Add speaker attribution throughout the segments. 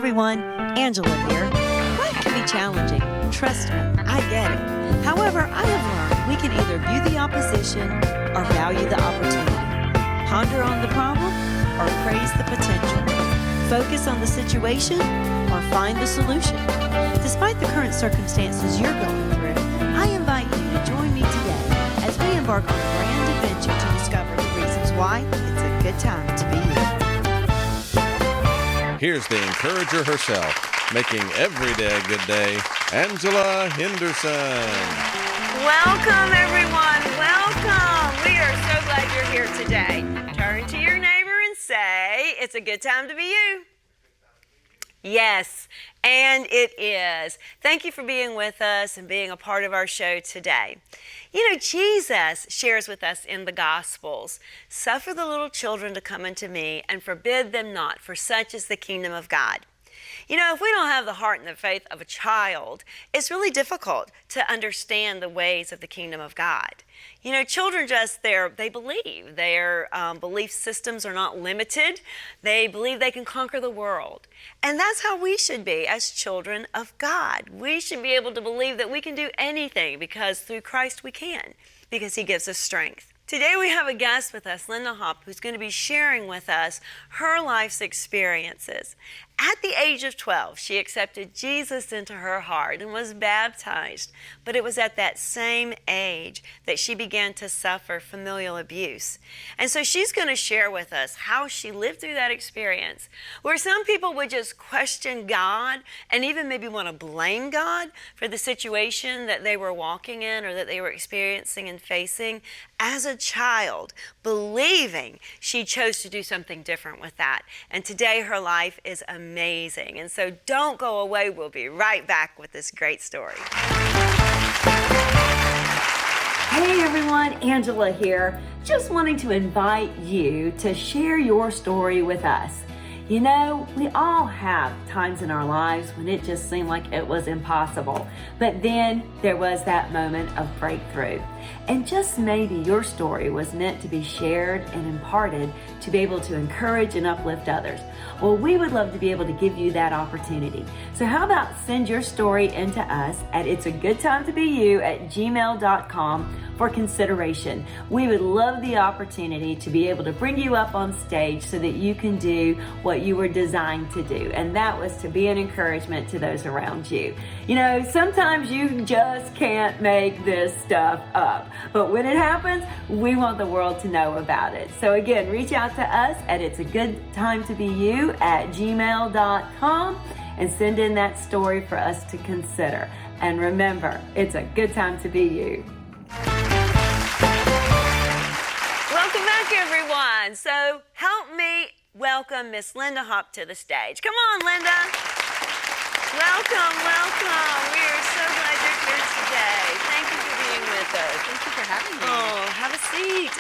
Speaker 1: everyone, Angela here. Life can be challenging. Trust me, I get it. However, I have learned we can either view the opposition or value the opportunity. Ponder on the problem or praise the potential. Focus on the situation or find the solution. Despite the current circumstances you're going through, I invite you to join me today as we embark on a grand adventure to discover the reasons why it's a good time to be you.
Speaker 2: Here's the encourager herself, making every day a good day, Angela Henderson.
Speaker 3: Welcome, everyone. Welcome. We are so glad you're here today. Turn to your neighbor and say, it's a good time to be you. Yes, and it is. Thank you for being with us and being a part of our show today. You know, Jesus shares with us in the Gospels, "Suffer the little children to come unto me and forbid them not, for such is the kingdom of God." You know, if we don't have the heart and the faith of a child, it's really difficult to understand the ways of the kingdom of God. You know, children they believe. Their belief systems are not limited. They believe they can conquer the world. And that's how we should be as children of God. We should be able to believe that we can do anything because through Christ we can, because He gives us strength. Today we have a guest with us, Linda Hopp, who's going to be sharing with us her life's experiences. At the age of 12, she accepted Jesus into her heart and was baptized. But it was at that same age that she began to suffer familial abuse. And so she's going to share with us how she lived through that experience, where some people would just question God and even maybe want to blame God for the situation that they were walking in or that they were experiencing and facing. As a child, believing, she chose to do something different with that. And today her life is amazing. And so don't go away. We'll be right back with this great story.
Speaker 1: Hey everyone, Angela here. Just wanting to invite you to share your story with us. You know, we all have times in our lives when it just seemed like it was impossible. But then there was that moment of breakthrough. And just maybe your story was meant to be shared and imparted to be able to encourage and uplift others. Well, we would love to be able to give you that opportunity. So how about send your story into us at itsagoodtimetobeYou@gmail.com for consideration. We would love the opportunity to be able to bring you up on stage so that you can do what you were designed to do, and that was to be an encouragement to those around you. You know, sometimes you just can't make this stuff up, but when it happens, we want the world to know about it. So again, reach out to us at itsagoodtimetobeYou@gmail.com and send in that story for us to consider. And remember, it's a good time to be you.
Speaker 3: Welcome back, everyone. So help me welcome Miss Linda Hopp to the stage. Come on, Linda. Welcome, welcome. We are so glad you're here today. Thank you for being with us.
Speaker 4: Thank you for having me.
Speaker 3: Oh, have a seat.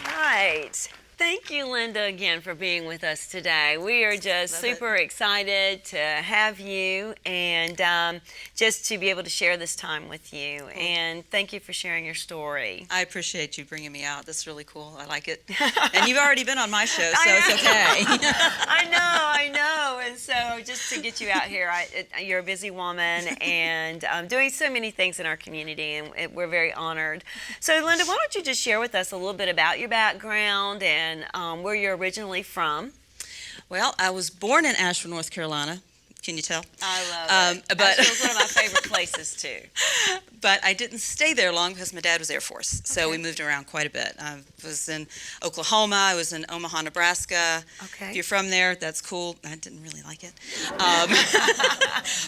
Speaker 3: All right. Thank you, Linda, again for being with us today. We are just super excited to have you and just to be able to share this time with you. And thank you for sharing your story.
Speaker 4: I appreciate you bringing me out. That's really cool. I like it. And you've already been on my show, so it's okay.
Speaker 3: I know. And so just to get you out here, you're a busy woman and doing so many things in our community, and we're very honored. So, Linda, why don't you just share with us a little bit about your background and where you're originally from?
Speaker 4: Well, I was born in Asheville, North Carolina. Can you tell?
Speaker 3: I love it. But Asheville's one of my favorite places, too.
Speaker 4: But I didn't stay there long because my dad was Air Force, so we moved around quite a bit. I was in Oklahoma. I was in Omaha, Nebraska.
Speaker 3: Okay.
Speaker 4: If you're from there, that's cool. I didn't really like it.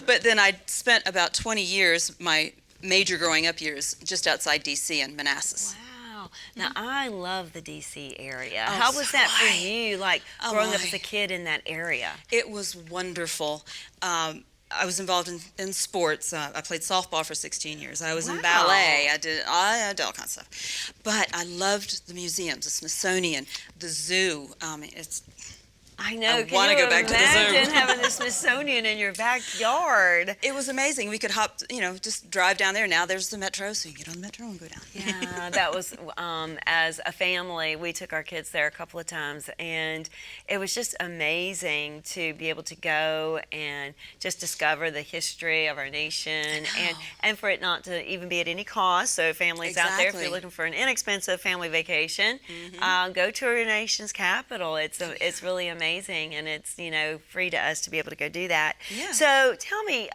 Speaker 4: But then I spent about 20 years, my major growing up years, just outside D.C. in Manassas.
Speaker 3: Wow. Now, I love the D.C. area.
Speaker 4: Oh,
Speaker 3: How was that for
Speaker 4: so
Speaker 3: you, like growing up as a kid in that area?
Speaker 4: It was wonderful. I was involved in sports. I played softball for 16 years. I was in ballet. I did all kinds of stuff. But I loved the museums, the Smithsonian, the zoo.
Speaker 3: I know.
Speaker 4: I
Speaker 3: Can
Speaker 4: wanna
Speaker 3: you
Speaker 4: go back to the zoo.
Speaker 3: imagine having the Smithsonian in your backyard?
Speaker 4: It was amazing. We could hop, just drive down there. Now there's the metro, so you can get on the metro and go down.
Speaker 3: Yeah, that was, as a family, we took our kids there a couple of times, and it was just amazing to be able to go and just discover the history of our nation, and for it not to even be at any cost. So families out there, if you're
Speaker 4: Exactly.
Speaker 3: looking for an inexpensive family vacation, go to our nation's capital. It's really amazing, and it's free to us to be able to go do that.
Speaker 4: Yeah.
Speaker 3: So tell me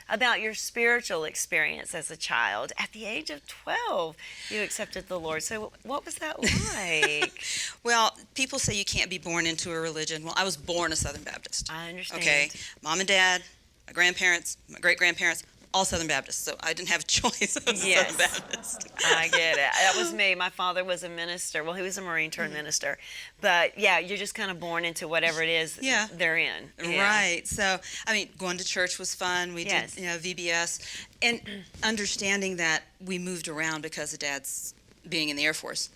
Speaker 3: about your spiritual experience as a child. At the age of 12, you accepted the Lord. So what was that like?
Speaker 4: Well, people say you can't be born into a religion. Well, I was born a Southern Baptist.
Speaker 3: I understand.
Speaker 4: Okay, mom and dad, my grandparents, my great-grandparents, all Southern Baptists, so I didn't have a choice. I was a
Speaker 3: Yes.
Speaker 4: Southern Baptist.
Speaker 3: I get it. That was me. My father was a minister. Well, he was a Marine turned minister. But yeah, you're just kind of born into whatever it is
Speaker 4: Yeah.
Speaker 3: they're in. Yeah.
Speaker 4: Right. So, going to church was fun. We
Speaker 3: Yes.
Speaker 4: did, VBS, and understanding that we moved around because of Dad's being in the Air Force.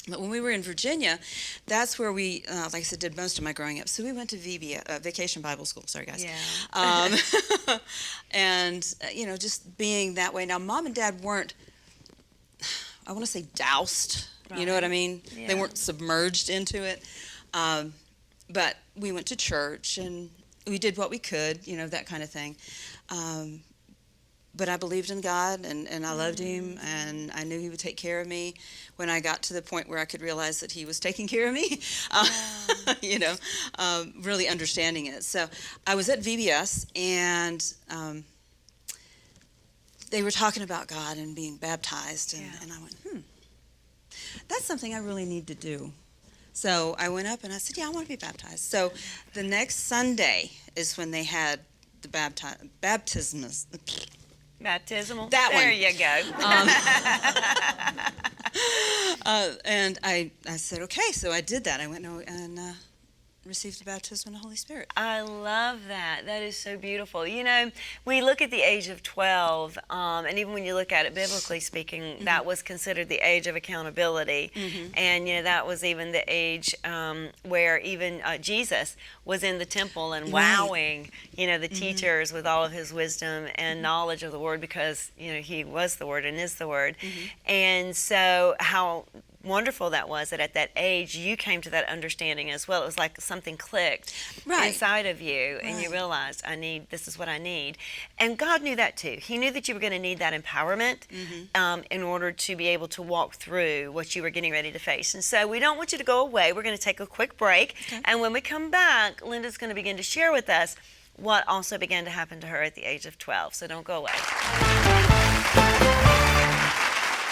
Speaker 4: But when we were in Virginia, that's where we, like I said, did most of my growing up. So we went to VBS, Vacation Bible School. Sorry, guys.
Speaker 3: Yeah.
Speaker 4: And, just being that way. Now, Mom and Dad weren't, I want to say, doused. You know what I mean?
Speaker 3: Yeah.
Speaker 4: They weren't submerged into it. But we went to church, and we did what we could, that kind of thing. But I believed in God, and I loved Him, and I knew He would take care of me. When I got to the point where I could realize that He was taking care of me, really understanding it. So I was at VBS, and they were talking about God and being baptized, and I went, that's something I really need to do. So I went up and I said, I want to be baptized. So the next Sunday is when they had the baptismus.
Speaker 3: Baptismal.
Speaker 4: That
Speaker 3: there
Speaker 4: one.
Speaker 3: you go.
Speaker 4: And I said, okay, so I did that. I went and received the baptism of the Holy Spirit.
Speaker 3: I love that. That is so beautiful. We look at the age of 12, and even when you look at it biblically speaking, that was considered the age of accountability. And, that was even the age where even Jesus was in the temple and wowing, the teachers with all of his wisdom and knowledge of the Word because, he was the Word and is the Word. And so how wonderful that was that at that age you came to that understanding as well. It was like something clicked inside of you, and you realized, this is what I need. And God knew that too. He knew that you were going to need that empowerment in order to be able to walk through what you were getting ready to face. And so we don't want you to go away. We're going to take a quick break, and when we come back, Linda's going to begin to share with us what also began to happen to her at the age of 12. So don't go away.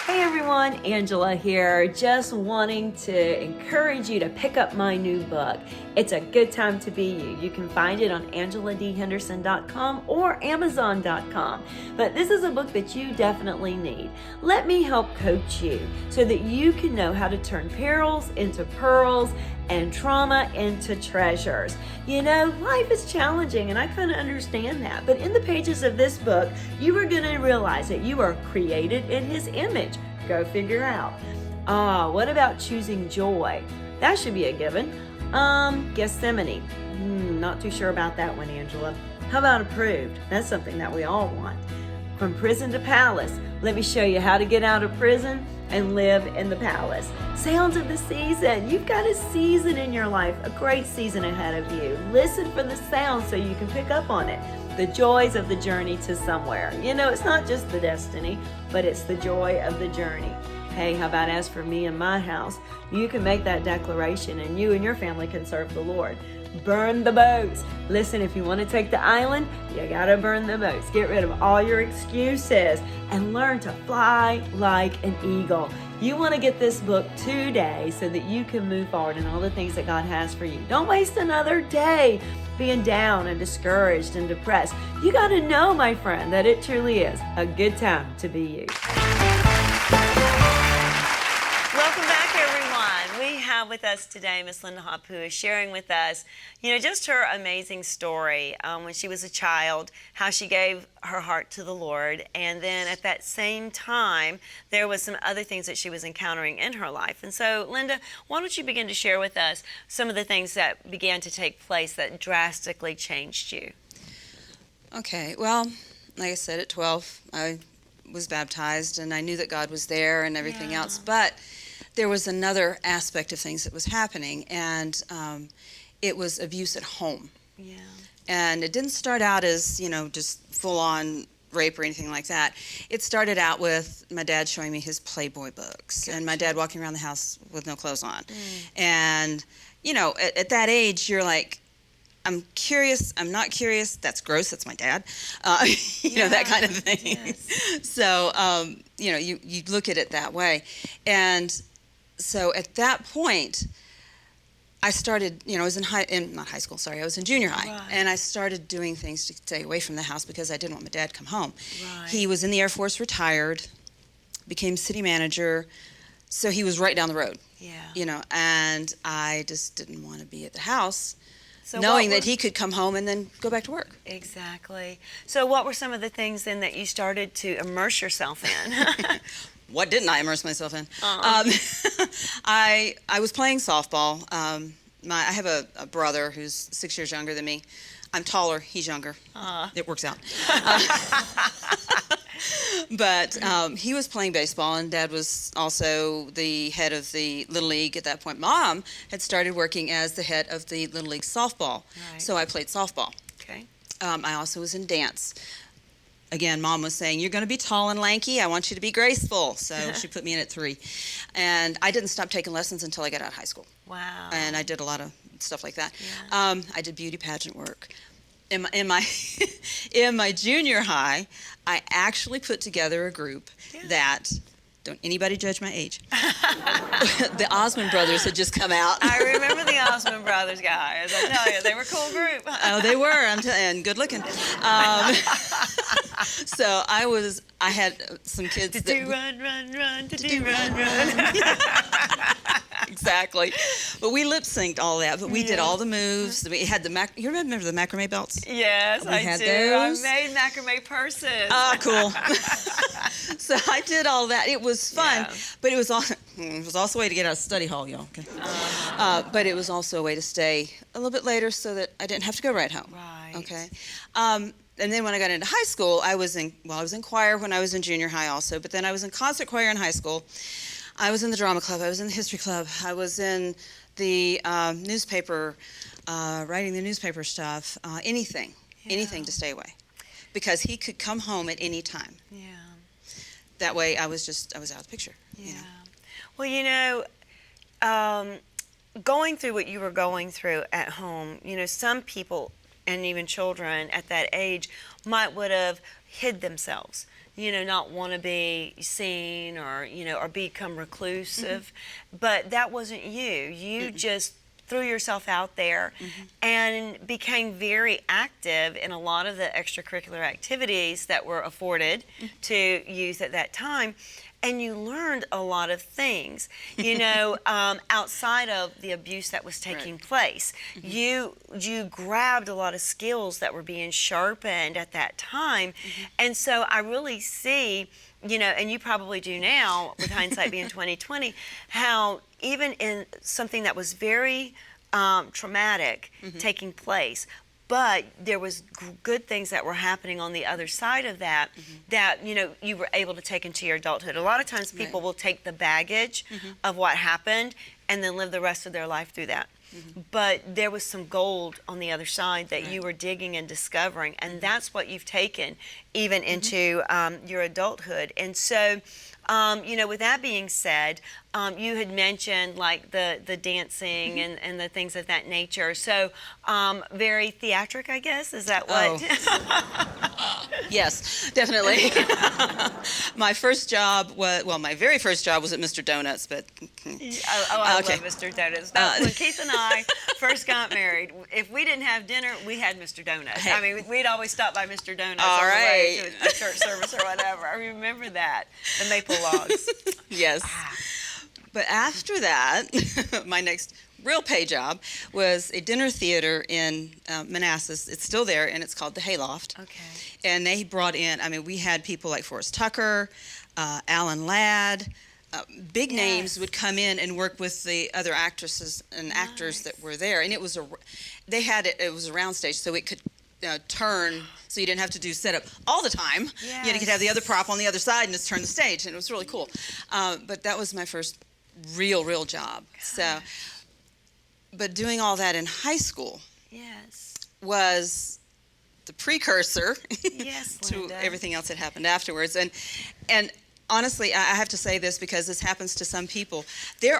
Speaker 1: Hey everyone, Angela here, just wanting to encourage you to pick up my new book. It's a good time to be you. You can find it on AngelaDHenderson.com or Amazon.com. But this is a book that you definitely need. Let me help coach you so that you can know how to turn perils into pearls and trauma into treasures. Life is challenging, and I kind of understand that. But in the pages of this book, you are going to realize that you are created in His image. Go figure out. What about choosing joy? That should be a given. Gethsemane. Not too sure about that one, Angela. How about approved? That's something that we all want. From prison to palace. Let me show you how to get out of prison and live in the palace. Sounds of the season. You've got a season in your life, a great season ahead of you. Listen for the sound so you can pick up on it. The joys of the journey to somewhere. It's not just the destiny, but it's the joy of the journey. Hey, how about as for me and my house? You can make that declaration, and you and your family can serve the Lord. Burn the boats. Listen, if you want to take the island, you gotta burn the boats. Get rid of all your excuses and learn to fly like an eagle. You want to get this book today so that you can move forward in all the things that God has for you. Don't waste another day being down and discouraged and depressed. You got to know, my friend, that it truly is a good time to be you.
Speaker 3: Welcome back, everyone. We have have with us today Miss Linda Hopp, who is sharing with us, just her amazing story when she was a child, how she gave her heart to the Lord, and then at that same time, there was some other things that she was encountering in her life. And so, Linda, why don't you begin to share with us some of the things that began to take place that drastically changed you?
Speaker 4: Okay, well, like I said, at 12, I was baptized, and I knew that God was there and everything else, but there was another aspect of things that was happening, and it was abuse at home.
Speaker 3: Yeah.
Speaker 4: And it didn't start out as, just full-on rape or anything like that. It started out with my dad showing me his Playboy books, and my dad walking around the house with no clothes on. And, at that age, you're like, I'm curious, I'm not curious, that's gross, that's my dad, that kind of thing. Yes. So, you look at it that way. And so at that point, I started, I was I was in junior high. Right. And I started doing things to stay away from the house because I didn't want my dad to come home. Right. He was in the Air Force, retired, became city manager, so he was right down the road. Yeah. And I just didn't want to be at the house. So knowing that he could come home and then go back to work.
Speaker 3: Exactly. So what were some of the things then that you started to immerse yourself in?
Speaker 4: What didn't I immerse myself in? I was playing softball. I have a brother who's 6 years younger than me. I'm taller, he's younger. It works out. But he was playing baseball, and Dad was also the head of the Little League at that point. Mom had started working as the head of the Little League softball, so I played softball.
Speaker 3: Okay.
Speaker 4: I also was in dance. Again, Mom was saying, you're going to be tall and lanky. I want you to be graceful. So she put me in at 3. And I didn't stop taking lessons until I got out of high school.
Speaker 3: Wow.
Speaker 4: And I did a lot of stuff like that. Yeah. I did beauty pageant work. In my junior high, I actually put together a group that, don't anybody judge my age, the Osmond Brothers had just come out.
Speaker 3: I remember the Osmond Brothers guys. I tell you, they were a cool group.
Speaker 4: Oh, they were, and good looking. So I had some kids that...
Speaker 3: To run, run.
Speaker 4: Exactly. But we lip synced all that. But we did all the moves. We had you remember the macrame belts?
Speaker 3: Yes, I do.
Speaker 4: Those.
Speaker 3: I made macrame purses.
Speaker 4: Oh, cool. So I did all that. It was fun, but it was also a way to get out of study hall, y'all. Okay. But it was also a way to stay a little bit later so that I didn't have to go right home.
Speaker 3: Right.
Speaker 4: Okay. And then when I got into high school, I was in choir when I was in junior high also, but then I was in concert choir in high school. I was in the drama club. I was in the history club. I was in the newspaper, writing the newspaper stuff, anything to stay away. Because he could come home at any time. Yeah. That way I was out of the picture. Yeah.
Speaker 3: Well, going through what you were going through at home, some people and even children at that age would have hid themselves. Not want to be seen or become reclusive. Mm-hmm. But that wasn't you. You just threw yourself out there and became very active in a lot of the extracurricular activities that were afforded to youth at that time. And you learned a lot of things, outside of the abuse that was taking place. Mm-hmm. You grabbed a lot of skills that were being sharpened at that time. Mm-hmm. And so I really see, and you probably do now, with hindsight being 2020, how even in something that was very traumatic taking place, but there was good things that were happening on the other side of that that you were able to take into your adulthood. A lot of times people will take the baggage of what happened and then live the rest of their life through that. But there was some gold on the other side that you were digging and discovering, and that's what you've taken even into your adulthood. And so with that being said, you had mentioned like the dancing and the things of that nature. So very theatric, I guess. Is that what?
Speaker 4: Oh. Yes, definitely. My very first job was at Mr. Donuts, but...
Speaker 3: I love Mr. Donuts. When Keith and I first got married, if we didn't have dinner, we had Mr. Donuts. Hey. I mean, we'd always stop by Mr. Donuts on the way to a church service or whatever. I remember that. The maple logs.
Speaker 4: Yes. But after that, my next real pay job was a dinner theater in Manassas. It's still there, and it's called the Hayloft.
Speaker 3: Okay.
Speaker 4: And they brought in, I mean, we had people like Forrest Tucker, Alan Ladd, big names would come in and work with the other actresses and actors that were there. And it was it was a round stage, so it could turn, so you didn't have to do setup all the time.
Speaker 3: Yes.
Speaker 4: You could have the other prop on the other side and just turn the stage, and it was really cool. But that was my first real job. So, but doing all that in high school
Speaker 3: Yes.
Speaker 4: was the precursor
Speaker 3: Yes,
Speaker 4: to
Speaker 3: Linda.
Speaker 4: everything else that happened afterwards. And honestly, I have to say this because this happens to some people. There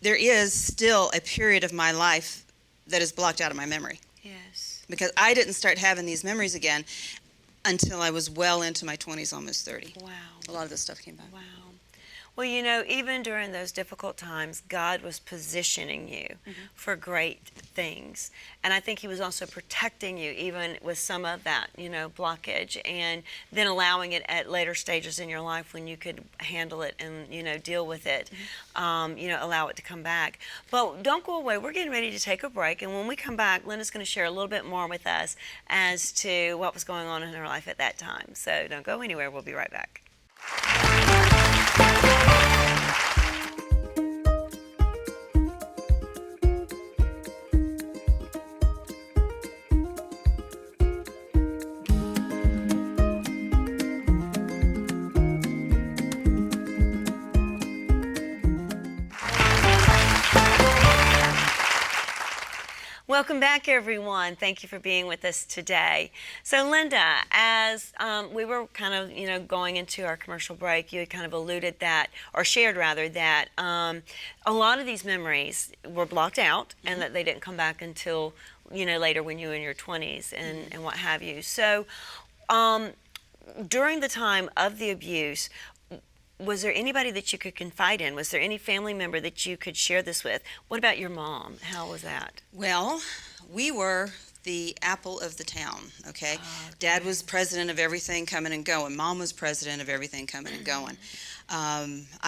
Speaker 4: is still a period of my life that is blocked out of my memory,
Speaker 3: Yes.
Speaker 4: because I didn't start having these memories again until I was well into my 20s, almost 30.
Speaker 3: Wow.
Speaker 4: A lot of this stuff came back.
Speaker 3: Wow. Well, you know, even during those difficult times, God was positioning you for great things. And I think He was also protecting you, even with some of that, you know, blockage, and then allowing it at later stages in your life when you could handle it and, you know, deal with it, you know, allow it to come back. But don't go away. We're getting ready to take a break. And when we come back, Linda's going to share a little bit more with us as to what was going on in her life at that time. So don't go anywhere. We'll be right back. Welcome back, everyone. Thank you for being with us today. So, Linda, as we were kind of, you know, going into our commercial break, you had kind of alluded that, or shared rather, that a lot of these memories were blocked out and that they didn't come back until, you know, later when you were in your 20s and what have you. So, during the time of the abuse, was there anybody that you could confide in? Was there any family member that you could share this with? What about your mom? How was that?
Speaker 4: Well, we were the apple of the town, okay? Dad was president of everything coming and going. Mom was president of everything coming and going. I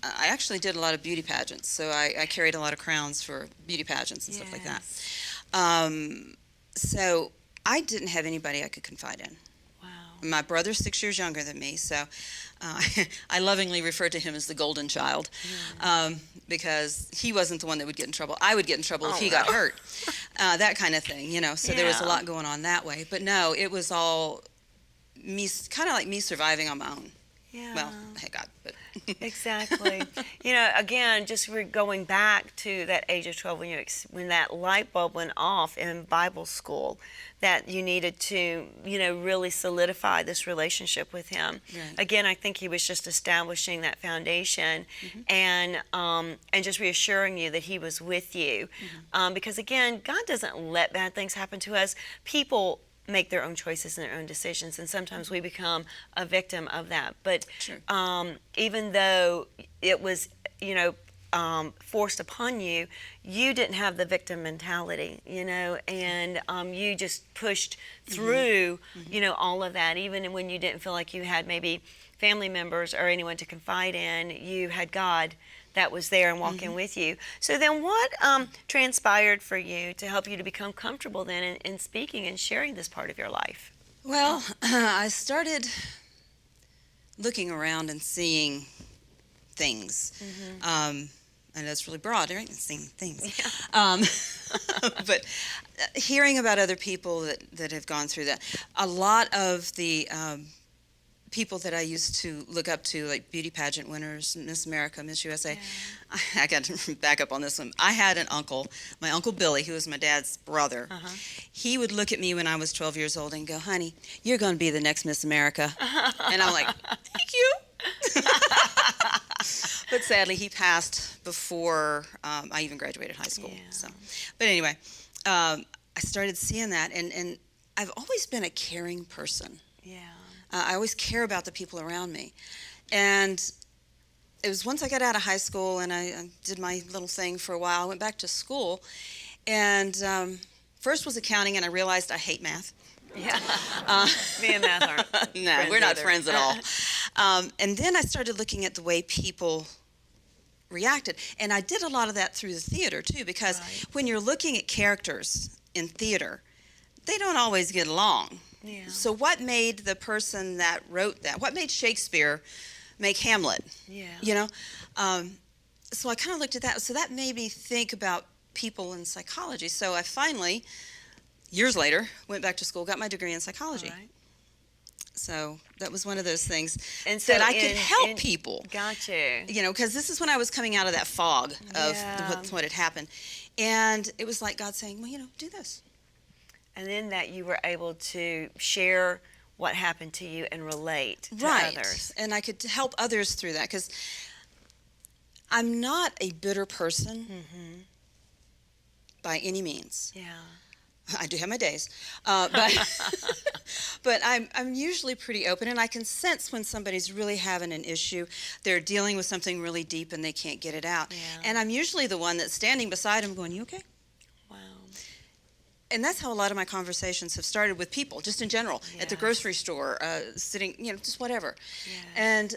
Speaker 4: actually did a lot of beauty pageants, so I carried a lot of crowns for beauty pageants and stuff like that. So I didn't have anybody I could confide in.
Speaker 3: Wow.
Speaker 4: My brother's 6 years younger than me, so I lovingly refer to him as the golden child, because he wasn't the one that would get in trouble. I would get in trouble if he got hurt, that kind of thing, you know. So there was a lot going on that way. But no, it was all me, kind of like me surviving on my own.
Speaker 3: Yeah.
Speaker 4: Well, thank God. But
Speaker 3: Exactly. You know, again, just going back to that age of 12 when that light bulb went off in Bible school, that you needed to, you know, really solidify this relationship with Him.
Speaker 4: Right.
Speaker 3: Again, I think He was just establishing that foundation and just reassuring you that He was with you. Because again, God doesn't let bad things happen to us. People make their own choices and their own decisions, and sometimes we become a victim of that. But
Speaker 4: Sure.
Speaker 3: Even though it was, you know, forced upon you, you didn't have the victim mentality, you know, and you just pushed through, you know, all of that. Even when you didn't feel like you had maybe family members or anyone to confide in, you had God that was there and walking with you. So then what transpired for you to help you to become comfortable then in speaking and sharing this part of your life?
Speaker 4: well, I started looking around and seeing things. And that's really broad, right? Seeing things. But hearing about other people that have gone through that. A lot of the people that I used to look up to, like beauty pageant winners, Miss America, Miss USA. I got to back up on this one. I had an uncle, my Uncle Billy, who was my dad's brother. He would look at me when I was 12 years old and go, "Honey, you're going to be the next Miss America." And I'm like, "Thank you." But sadly, he passed before I even graduated high school.
Speaker 3: Yeah.
Speaker 4: So, but anyway, I started seeing that, and I've always been a caring person.
Speaker 3: Yeah.
Speaker 4: I always care about the people around me. And it was once I got out of high school and I did my little thing for a while. I went back to school, and first was accounting, and I realized I hate math.
Speaker 3: Yeah. Me and math aren't.
Speaker 4: No, we're not friends at all. And then I started looking at the way people reacted. And I did a lot of that through the theater too, because when you're looking at characters in theater, they don't always get along.
Speaker 3: Yeah.
Speaker 4: So what made the person that wrote that, what made Shakespeare make Hamlet?
Speaker 3: Yeah.
Speaker 4: You know? So I kind of looked at that. So that made me think about people in psychology. So I finally, years later, went back to school, got my degree in psychology.
Speaker 3: All right.
Speaker 4: So that was one of those things
Speaker 3: And so
Speaker 4: that I could help people.
Speaker 3: Got you.
Speaker 4: You know, because this is when I was coming out of that fog of what had happened. And it was like God saying, well, you know, do this.
Speaker 3: And then that you were able to share what happened to you and relate to
Speaker 4: Right.
Speaker 3: others.
Speaker 4: And I could help others through that, because I'm not a bitter person by any means.
Speaker 3: Yeah.
Speaker 4: I do have my days, but I'm usually pretty open, and I can sense when somebody's really having an issue, they're dealing with something really deep and they can't get it out.
Speaker 3: Yeah.
Speaker 4: And I'm usually the one that's standing beside them going, you okay?
Speaker 3: Wow.
Speaker 4: And that's how a lot of my conversations have started with people, just in general, at the
Speaker 3: Yes.
Speaker 4: grocery store, sitting, you know, just whatever.
Speaker 3: Yes.
Speaker 4: And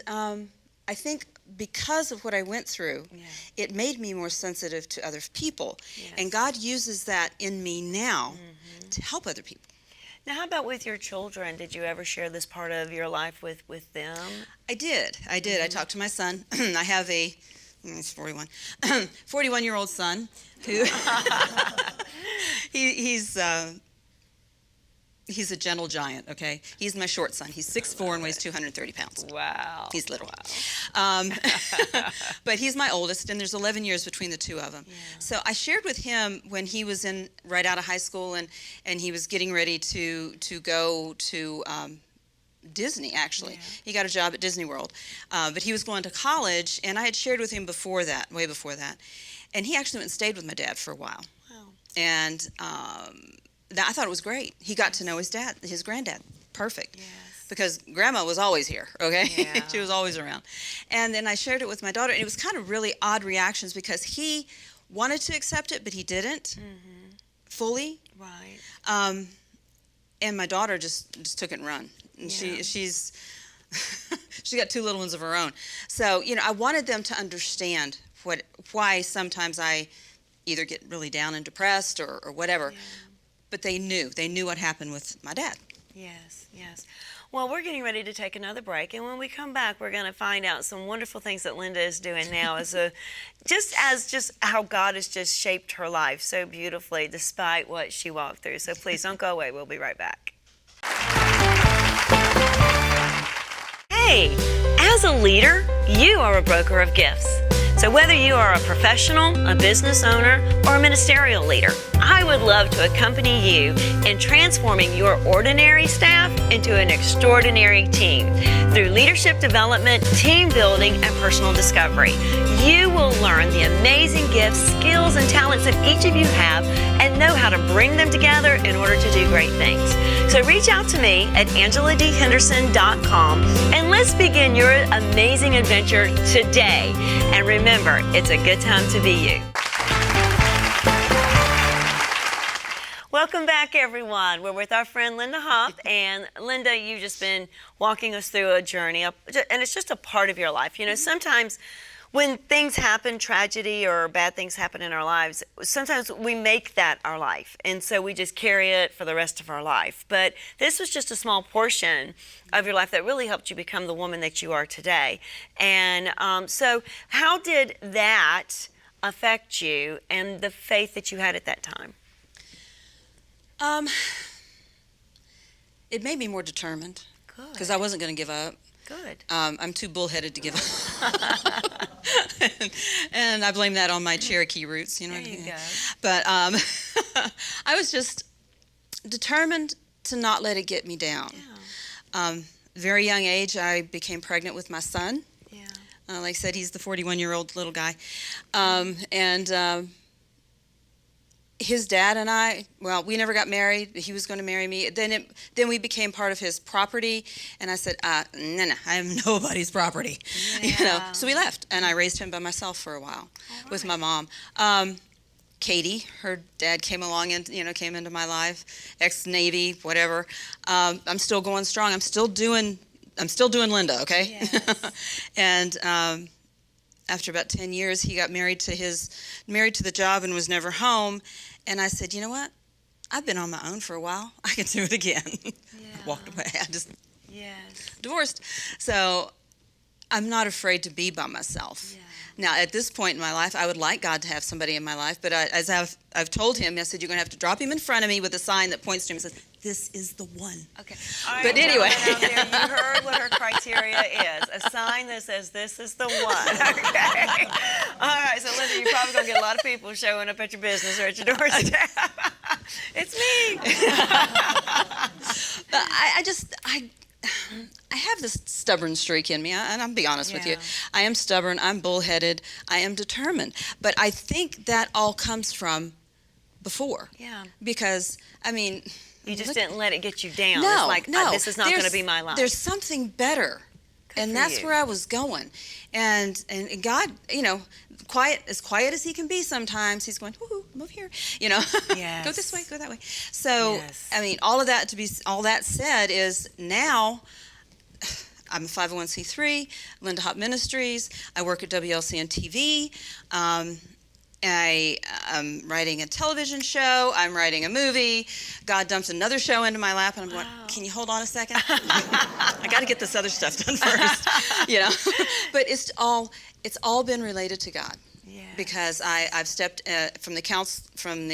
Speaker 4: I think because of what I went through,
Speaker 3: Yeah.
Speaker 4: it made me more sensitive to other people.
Speaker 3: Yes.
Speaker 4: And God uses that in me now to help other people.
Speaker 3: Now, how about with your children? Did you ever share this part of your life with them?
Speaker 4: I did. I talked to my son. I have he's 41, 41-year-old son who he's a gentle giant, okay? He's my short son. He's 6'4" and weighs 230 pounds.
Speaker 3: Wow.
Speaker 4: He's little.
Speaker 3: Wow.
Speaker 4: But he's my oldest, and there's 11 years between the two of them.
Speaker 3: Yeah.
Speaker 4: So I shared with him when he was right out of high school, and he was getting ready to go to Disney, actually.
Speaker 3: Yeah.
Speaker 4: He got a job at Disney World. But he was going to college, and I had shared with him before that, way before that. And he actually went and stayed with my dad for a while.
Speaker 3: Wow.
Speaker 4: And I thought it was great. He got to know his granddad. Perfect.
Speaker 3: Yes.
Speaker 4: Because Grandma was always here, okay?
Speaker 3: Yeah.
Speaker 4: She was always around. And then I shared it with my daughter, and it was kind of really odd reactions because he wanted to accept it, but he didn't fully.
Speaker 3: Right.
Speaker 4: And my daughter just took it and run. And
Speaker 3: Yeah.
Speaker 4: she's she got two little ones of her own. So, you know, I wanted them to understand why sometimes I either get really down and depressed or whatever.
Speaker 3: Yeah.
Speaker 4: But they knew what happened with my dad.
Speaker 3: Yes, yes. Well, we're getting ready to take another break, and when we come back, we're going to find out some wonderful things that Linda is doing now as just how God has just shaped her life so beautifully despite what she walked through. So please don't go away. We'll be right back. Hey, as a leader, you are a broker of gifts. So whether you are a professional, a business owner, or a ministerial leader, I would love to accompany you in transforming your ordinary staff into an extraordinary team through leadership development, team building, and personal discovery. You will learn the amazing gifts, skills, and talents that each of you have and know how to bring them together in order to do great things. So reach out to me at AngelaDHenderson.com and let's begin your amazing adventure today. And remember, it's a good time to be you. Welcome back, everyone. We're with our friend Linda Hoff. And Linda, you've just been walking us through a journey, and it's just a part of your life. You know, sometimes when things happen, tragedy or bad things happen in our lives, sometimes we make that our life. And so we just carry it for the rest of our life. But this was just a small portion of your life that really helped you become the woman that you are today. And so how did that affect you and the faith that you had at that time?
Speaker 4: It made me more determined
Speaker 3: Good.
Speaker 4: because I wasn't going to give up.
Speaker 3: Good.
Speaker 4: I'm too bullheaded to give up. and I blame that on my Cherokee roots, you know.
Speaker 3: There you go.
Speaker 4: But I was just determined to not let it get me down.
Speaker 3: Yeah.
Speaker 4: Very young age, I became pregnant with my son.
Speaker 3: Yeah.
Speaker 4: Like I said, he's the 41-year-old little guy. His dad and I, well, we never got married. He was going to marry me. Then we became part of his property, and I said, no, I am nobody's property.
Speaker 3: Yeah.
Speaker 4: You know. So we left, and I raised him by myself for a while with my mom. Katie, her dad came along and came into my life, ex-Navy, whatever. I'm still going strong. I'm still doing Linda, okay?
Speaker 3: Yes.
Speaker 4: And after about 10 years, he got married to the job and was never home. And I said, you know what? I've been on my own for a while. I can do it again.
Speaker 3: Yeah.
Speaker 4: Walked away. I just
Speaker 3: Yes.
Speaker 4: divorced. So I'm not afraid to be by myself.
Speaker 3: Yeah.
Speaker 4: Now, at this point in my life, I would like God to have somebody in my life, but as I've told him, I said, you're going to have to drop him in front of me with a sign that points to him and says, this is the one.
Speaker 3: Okay. All right,
Speaker 4: But anyway.
Speaker 3: out there, you heard what her criteria is. A sign that says this is the one. Okay. All right, so Linda, you're probably going to get a lot of people showing up at your business or at your doorstep. It's me.
Speaker 4: But I have this stubborn streak in me, and I'll be honest with you.
Speaker 3: Yeah.
Speaker 4: I am stubborn, I'm bullheaded, I am determined. But I think that all comes from before.
Speaker 3: Yeah.
Speaker 4: Because, I mean...
Speaker 3: You just didn't let it get you down.
Speaker 4: No,
Speaker 3: It's like,
Speaker 4: no.
Speaker 3: this is not going to be my life.
Speaker 4: There's something better.
Speaker 3: Good
Speaker 4: And
Speaker 3: for
Speaker 4: that's
Speaker 3: you.
Speaker 4: where I was going. And God, as quiet as he can be sometimes, he's going, whoo, move here,
Speaker 3: Yes.
Speaker 4: go this way, go that way. So,
Speaker 3: Yes.
Speaker 4: I mean, all that said is now I'm a 501c3, Linda Hop Ministries. I work at WLCN TV. I am writing a television show. I'm writing a movie. God dumps another show into my lap, and I'm going, can you hold on a second? I got to get this other stuff done first, But it's all been related to God.
Speaker 3: Yeah.
Speaker 4: Because I've stepped from the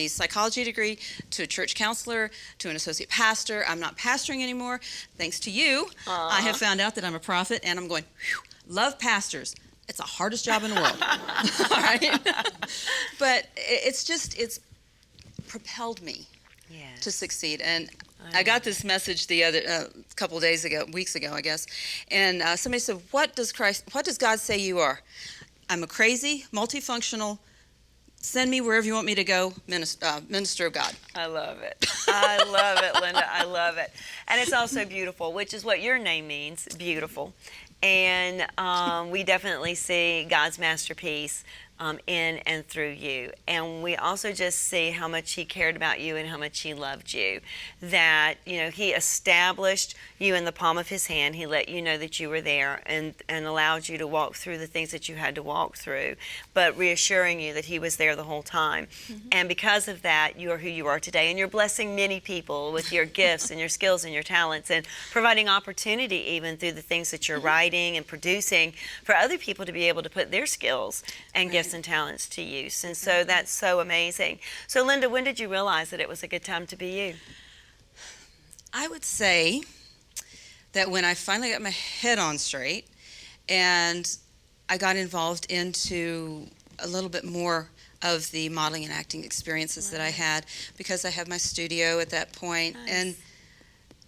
Speaker 4: psychology degree to a church counselor to an associate pastor. I'm not pastoring anymore. Thanks to you, I have found out that I'm a prophet, and I'm going, whew, love pastors. It's the hardest job in the world. All right? But it's propelled me
Speaker 3: Yes.
Speaker 4: to succeed. And I got this message the other weeks ago, I guess. And somebody said, what does God say you are? I'm a crazy, multifunctional, send me wherever you want me to go, minister of God.
Speaker 3: I love it. I love it, Linda. I love it. And it's also beautiful, which is what your name means, beautiful. And we definitely see God's masterpiece in and through you. And we also just see how much he cared about you and how much he loved you. That, he established you in the palm of his hand. He let you know that you were there and allowed you to walk through the things that you had to walk through, but reassuring you that he was there the whole time. Mm-hmm. And because of that, you are who you are today. And you're blessing many people with your gifts and your skills and your talents and providing opportunity even through the things that you're writing and producing for other people to be able to put their skills and gifts and talents to use. And so that's so amazing. So Linda, when did you realize that it was a good time to be you?
Speaker 4: I would say that when I finally got my head on straight and I got involved into a little bit more of the modeling and acting experiences that I had, because I had my studio at that point.
Speaker 3: Nice.
Speaker 4: And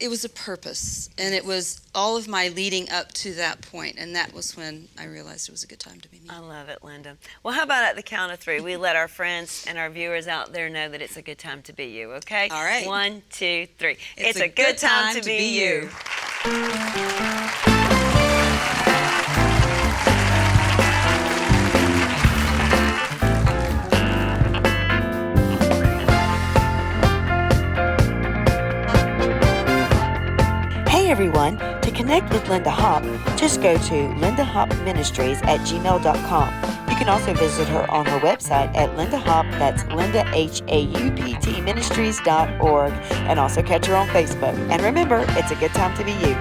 Speaker 4: it was a purpose, and it was all of my leading up to that point, and that was when I realized it was a good time to be me.
Speaker 3: I love it, Linda. Well, how about at the count of three, we let our friends and our viewers out there know that it's a good time to be you, okay?
Speaker 4: All right.
Speaker 3: 1, 2, 3. It's a good time to be you.
Speaker 1: Hey everyone, to connect with Linda Hop, just go to lindahopministries@gmail.com. You can also visit her on her website at Linda Hop, that's Linda HAUPT Ministries.org, and also catch her on Facebook. And remember, it's a good time to be you.